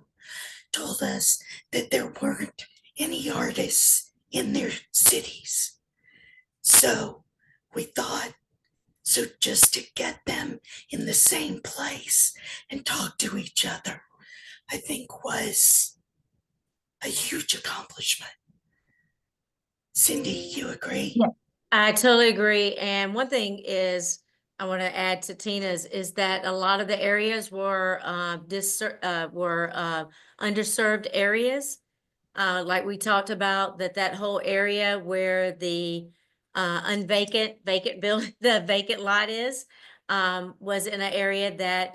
told us that there weren't any artists in their cities. So we thought, so just to get them in the same place and talk to each other, I think was a huge accomplishment. Cindy, you agree? Yeah. I totally agree. And one thing is I want to add to Tina's is that a lot of the areas were underserved areas. Like we talked about, that whole area where the vacant building, the vacant lot is, was in an area that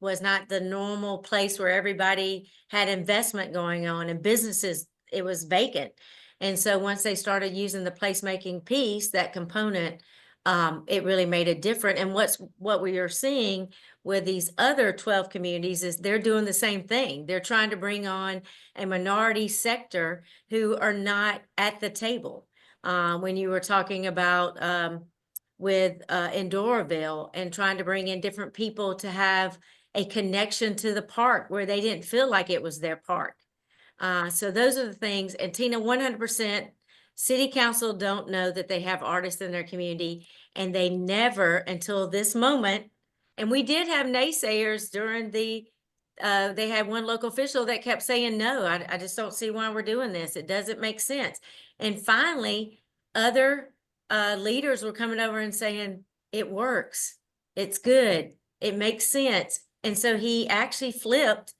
was not the normal place where everybody had investment going on and businesses. It was vacant. And so once they started using the placemaking piece, that component, it really made it different. And what we are seeing with these other 12 communities is they're doing the same thing. They're trying to bring on a minority sector who are not at the table. When you were talking about in Doraville and trying to bring in different people to have a connection to the park where they didn't feel like it was their park. So those are the things. And Tina, 100%, city council don't know that they have artists in their community, and they never until this moment. And we did have naysayers during they had one local official that kept saying, no, I just don't see why we're doing this. It doesn't make sense. And finally, other leaders were coming over and saying, it works. It's good. It makes sense. And so he actually flipped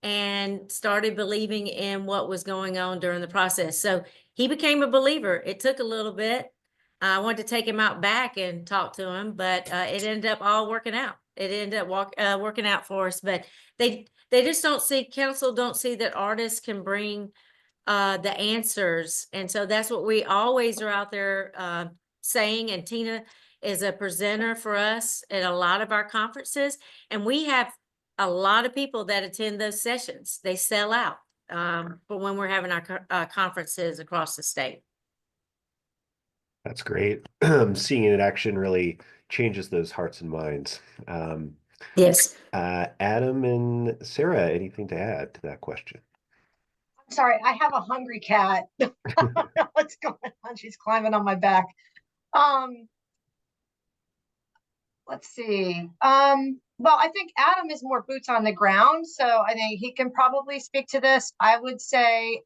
and started believing in what was going on during the process. So he became a believer. It took a little bit. I wanted to take him out back and talk to him, but it ended up all working out. It ended up working out for us. But they just don't see, council don't see that artists can bring the answers. And so that's what we always are out there saying. And Tina is a presenter for us at a lot of our conferences. And we have a lot of people that attend those sessions. They sell out for when we're having our conferences across the state. That's great. Seeing it in action really changes those hearts and minds. Yes. Adam and Sarah, anything to add to that question? Sorry, I have a hungry cat. I don't know what's going on. She's climbing on my back. Let's see. Well, I think Adam is more boots on the ground, so I think he can probably speak to this. I would say,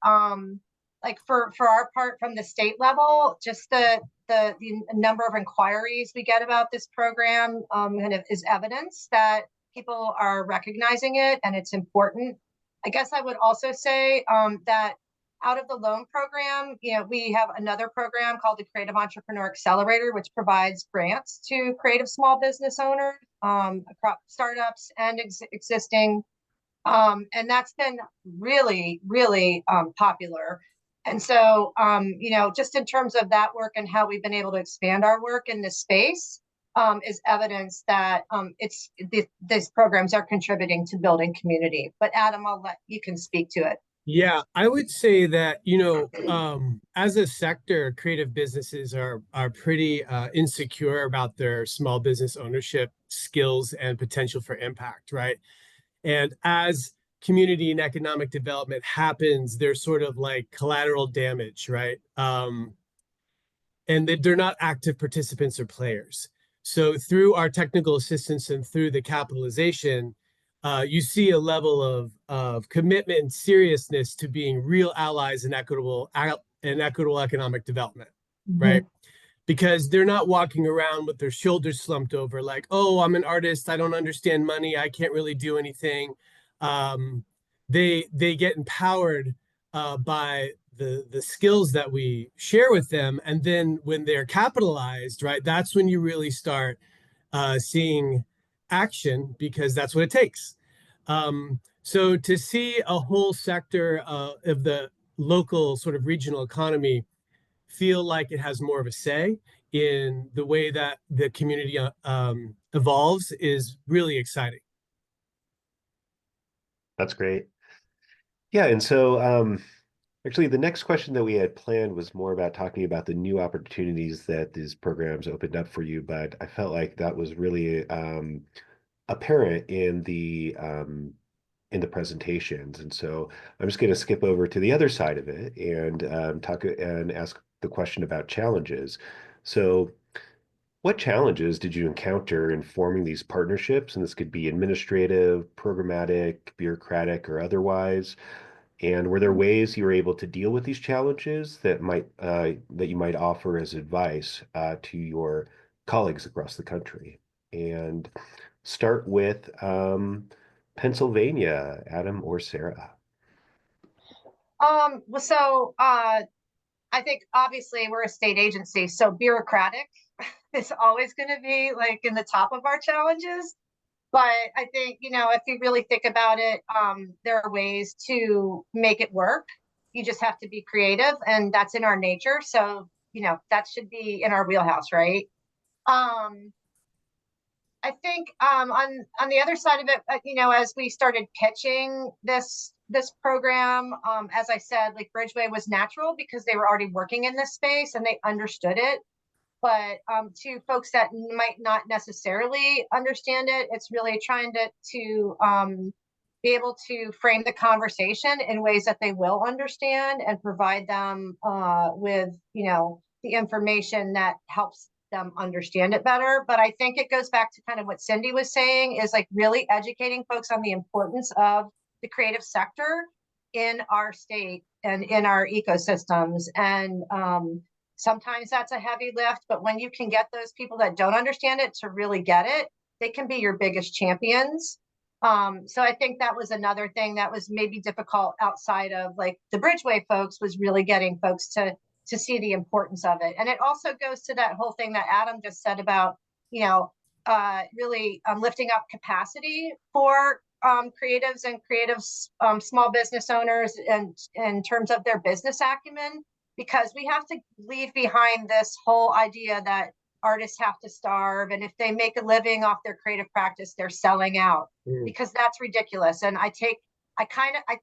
like for our part from the state level, just the number of inquiries we get about this program kind of is evidence that people are recognizing it and it's important. I guess I would also say that out of the loan program, we have another program called the Creative Entrepreneur Accelerator, which provides grants to creative small business owners, across startups and existing. And that's been really, really popular. And so, just in terms of that work and how we've been able to expand our work in this space, is evidence that these programs are contributing to building community. But Adam, you can speak to it. Yeah, I would say that, as a sector, creative businesses are pretty insecure about their small business ownership skills and potential for impact, right? And as community and economic development happens, there's sort of like collateral damage, right? And they're not active participants or players. So through our technical assistance and through the capitalization, you see a level of commitment and seriousness to being real allies in equitable economic development, right? Because they're not walking around with their shoulders slumped over like, oh, I'm an artist, I don't understand money, I can't really do anything. They get empowered by the skills that we share with them, and then when they're capitalized, right, that's when you really start seeing action, because that's what it takes. So to see a whole sector of the local sort of regional economy feel like it has more of a say in the way that the community evolves is really exciting. That's great. Yeah, and so actually the next question that we had planned was more about talking about the new opportunities that these programs opened up for you, but I felt like that was really apparent in the presentations. And so I'm just going to skip over to the other side of it and talk and ask the question about challenges. So what challenges did you encounter in forming these partnerships? And this could be administrative, programmatic, bureaucratic, or otherwise. And were there ways you were able to deal with these challenges that you might offer as advice to your colleagues across the country. And start with Pennsylvania, Adam or Sarah. Well, so I think obviously we're a state agency, so bureaucratic is always going to be like in the top of our challenges. But I think, if you really think about it, there are ways to make it work. You just have to be creative, and that's in our nature. So, that should be in our wheelhouse, right? I think on the other side of it, as we started pitching this program, as I said, like Bridgeway was natural because they were already working in this space and they understood it. But to folks that might not necessarily understand it, it's really trying to be able to frame the conversation in ways that they will understand and provide them with, the information that helps them understand it better. But I think it goes back to kind of what Cindy was saying, is like really educating folks on the importance of the creative sector in our state and in our ecosystems. And sometimes that's a heavy lift, but when you can get those people that don't understand it to really get it, they can be your biggest champions. So I think that was another thing that was maybe difficult outside of like the Bridgeway folks, was really getting folks to see the importance of it. And it also goes to that whole thing that Adam just said about, really lifting up capacity for creatives and small business owners, and in terms of their business acumen, because we have to leave behind this whole idea that artists have to starve, and if they make a living off their creative practice, they're selling out, because that's ridiculous. And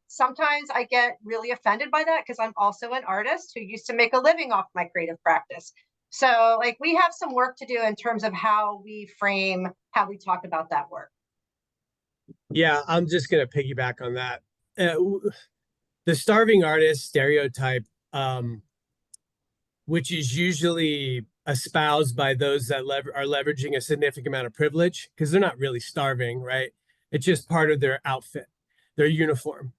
sometimes I get really offended by that, because I'm also an artist who used to make a living off my creative practice. So like we have some work to do in terms of how we frame, how we talk about that work. Yeah, I'm just going to piggyback on that. The starving artist stereotype, which is usually espoused by those that are leveraging a significant amount of privilege, because they're not really starving, right? It's just part of their outfit, their uniform.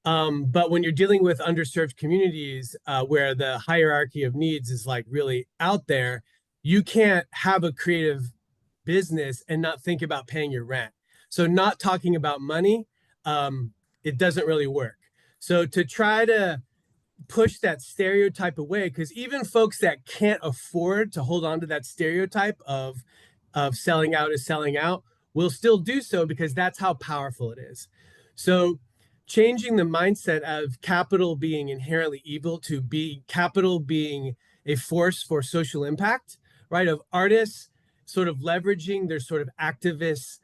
But when you're dealing with underserved communities, where the hierarchy of needs is like really out there, you can't have a creative business and not think about paying your rent. So not talking about money, it doesn't really work. So to try to push that stereotype away, because even folks that can't afford to hold on to that stereotype of selling out is selling out will still do so, because that's how powerful it is. So changing the mindset of capital being inherently evil to be capital being a force for social impact, right? Of artists sort of leveraging their sort of activist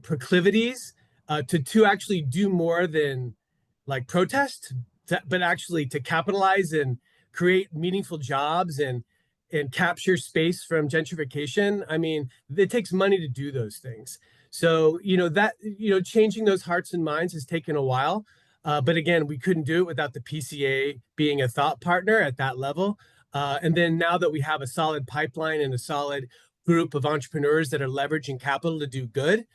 proclivities to actually do more than like protest, but actually to capitalize and create meaningful jobs and capture space from gentrification. I mean, it takes money to do those things. So, changing those hearts and minds has taken a while. But again, we couldn't do it without the PCA being a thought partner at that level. And then now that we have a solid pipeline and a solid group of entrepreneurs that are leveraging capital to do good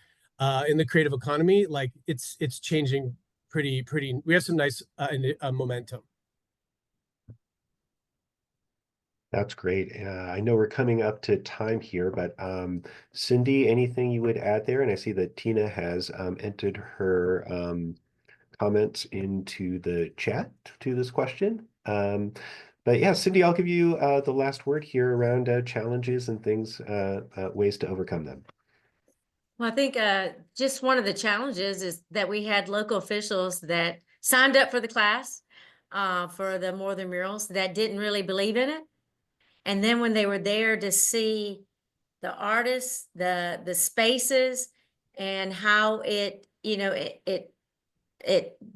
in the creative economy, like it's changing pretty, we have some nice momentum. That's great. I know we're coming up to time here, but Cindy, anything you would add there? And I see that Tina has entered her comments into the chat to this question. But yeah, Cindy, I'll give you the last word here around challenges and things, ways to overcome them. Well, I think just one of the challenges is that we had local officials that signed up for the class for the More Than Murals that didn't really believe in it. And then when they were there to see the artists, the spaces, and how it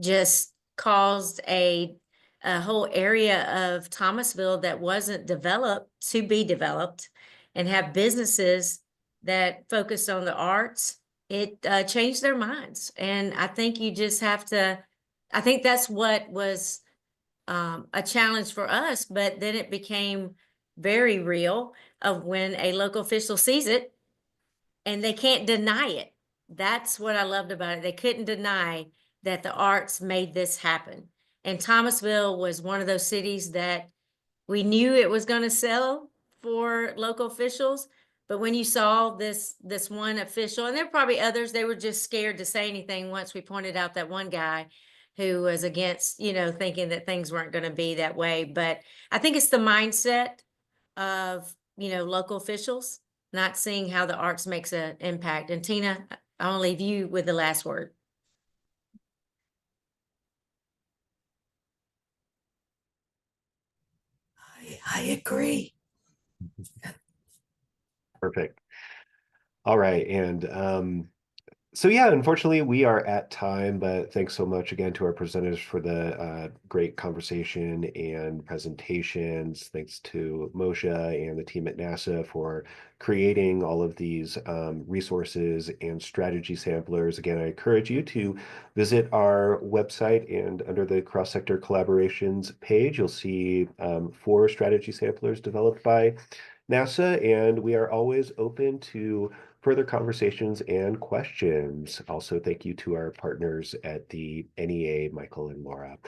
just caused a whole area of Thomasville that wasn't developed to be developed, and have businesses that focused on the arts, it changed their minds. And I think you just have to, I think that's what was a challenge for us, but then it became very real of when a local official sees it and they can't deny it. That's what I loved about it. They couldn't deny that the arts made this happen. And Thomasville was one of those cities that we knew it was going to sell for local officials, But when you saw this one official, and there were probably others, they were just scared to say anything once we pointed out that one guy who was against, thinking that things weren't going to be that way. But I think it's the mindset of, local officials not seeing how the arts makes an impact. And Tina, I want to leave you with the last word. I agree. Perfect. All right. And so yeah, unfortunately we are at time, but thanks so much again to our presenters for the great conversation and presentations. Thanks to Moshe and the team at NASA for creating all of these resources and strategy samplers. Again, I encourage you to visit our website, and under the cross-sector collaborations page, you'll see 4 strategy samplers developed by NASA, and we are always open to further conversations and questions. Also, thank you to our partners at the NEA, Michael and Laura.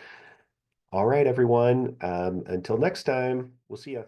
All right, everyone. Until next time, we'll see you.